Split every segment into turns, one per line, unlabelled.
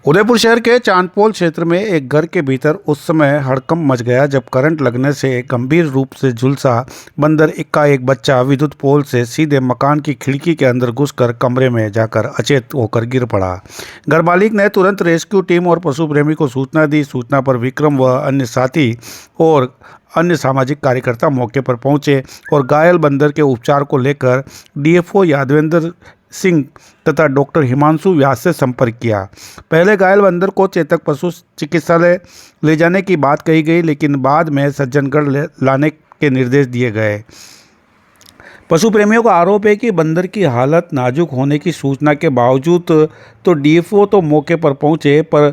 उदयपुर शहर के चांदपोल क्षेत्र में एक घर के भीतर उस समय हड़कंप मच गया जब करंट लगने से गंभीर रूप से झुलसा बंदर एकाएक बच्चा विद्युत पोल से सीधे मकान की खिड़की के अंदर घुसकर कमरे में जाकर अचेत होकर गिर पड़ा। घर मालिक ने तुरंत रेस्क्यू टीम और पशु प्रेमी को सूचना दी। सूचना पर विक्रम व अन्य साथी और अन्य सामाजिक कार्यकर्ता मौके पर पहुंचे और घायल बंदर के उपचार को लेकर डीएफओ यादवेंद्र सिंह तथा डॉक्टर हिमांशु व्यास से संपर्क किया। पहले घायल बंदर को चेतक पशु चिकित्सालय ले जाने की बात कही गई, लेकिन बाद में सज्जनगढ़ लाने के निर्देश दिए गए। पशु प्रेमियों का आरोप है कि बंदर की हालत नाजुक होने की सूचना के बावजूद तो डीएफओ तो मौके पर पहुंचे, पर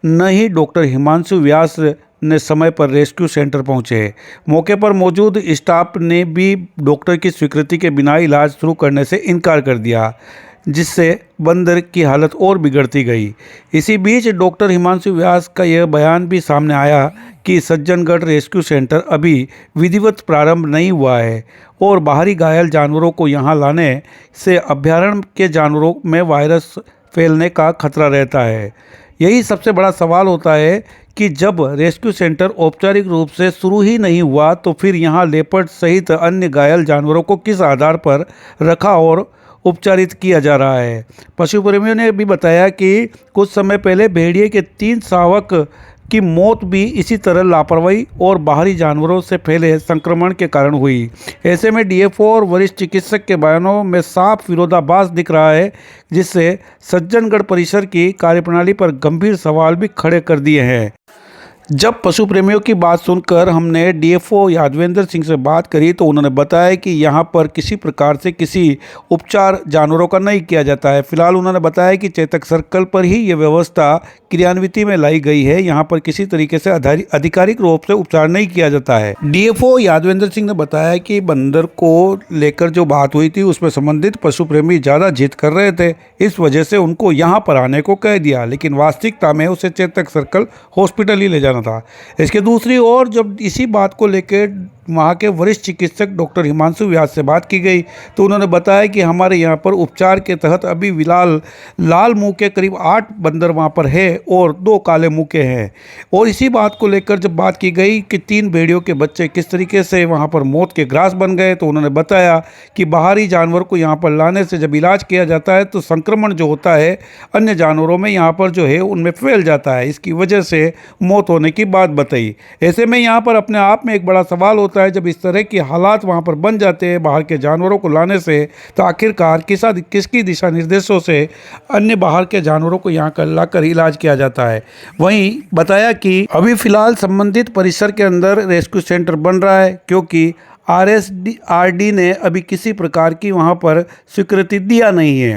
न ही डॉक्टर हिमांशु व्यास ने समय पर रेस्क्यू सेंटर पहुंचे। मौके पर मौजूद स्टाफ ने भी डॉक्टर की स्वीकृति के बिना इलाज शुरू करने से इनकार कर दिया, जिससे बंदर की हालत और बिगड़ती गई। इसी बीच डॉक्टर हिमांशु व्यास का यह बयान भी सामने आया कि सज्जनगढ़ रेस्क्यू सेंटर अभी विधिवत प्रारंभ नहीं हुआ है और बाहरी घायल जानवरों को यहां लाने से अभयारण्य के जानवरों में वायरस फैलने का खतरा रहता है। यही सबसे बड़ा सवाल होता है कि जब रेस्क्यू सेंटर औपचारिक रूप से शुरू ही नहीं हुआ तो फिर यहाँ लेपर्ड सहित अन्य घायल जानवरों को किस आधार पर रखा और उपचारित किया जा रहा है। पशु प्रेमियों ने भी बताया कि कुछ समय पहले भेड़िए के 3 शावक की मौत भी इसी तरह लापरवाही और बाहरी जानवरों से फैले संक्रमण के कारण हुई। ऐसे में डीएफओ और वरिष्ठ चिकित्सक के बयानों में साफ विरोधाभास दिख रहा है, जिससे सज्जनगढ़ परिसर की कार्यप्रणाली पर गंभीर सवाल भी खड़े कर दिए हैं। जब पशु प्रेमियों की बात सुनकर हमने डीएफओ यादवेंद्र सिंह से बात करी तो उन्होंने बताया कि यहाँ पर किसी प्रकार से किसी उपचार जानवरों का नहीं किया जाता है। फिलहाल उन्होंने बताया कि चेतक सर्कल पर ही ये व्यवस्था क्रियान्विति में लाई गई है। यहाँ पर किसी तरीके से आधिकारिक रूप से उपचार नहीं किया जाता है। डीएफओ यादवेंद्र सिंह ने बताया कि बंदर को लेकर जो बात हुई थी उसमें संबंधित पशु प्रेमी ज़्यादा जिद कर रहे थे, इस वजह से उनको यहाँ पर आने को कह दिया, लेकिन वास्तविकता में उसे चेतक सर्कल हॉस्पिटल ही ले जाना था। इसके दूसरी ओर जब इसी बात को लेकर वहाँ के वरिष्ठ चिकित्सक डॉक्टर हिमांशु व्यास से बात की गई तो उन्होंने बताया कि हमारे यहाँ पर उपचार के तहत अभी फिलहाल लाल मुंह के करीब 8 बंदर वहाँ पर है और 2 काले मुंह के हैं। और इसी बात को लेकर जब बात की गई कि 3 भेड़ियों के बच्चे किस तरीके से वहाँ पर मौत के ग्रास बन गए तो उन्होंने बताया कि बाहरी जानवर को यहाँ पर लाने से जब इलाज किया जाता है तो संक्रमण जो होता है अन्य जानवरों में यहाँ पर जो है उनमें फैल जाता है, इसकी वजह से मौत होने की बात बताई। ऐसे में यहाँ पर अपने आप में एक बड़ा सवाल होता है, जब इस तरह के हालात वहाँ पर बन जाते हैं बाहर के जानवरों को लाने से, तो आखिरकार किसकी दिशा निर्देशों से अन्य बाहर के जानवरों को यहाँ लाकर इलाज किया जाता है। वहीं बताया कि अभी फिलहाल संबंधित परिसर के अंदर रेस्क्यू सेंटर बन रहा है, क्योंकि आरडी ने अभी किसी प्रकार की वहाँ पर स्वीकृति दिया नहीं है।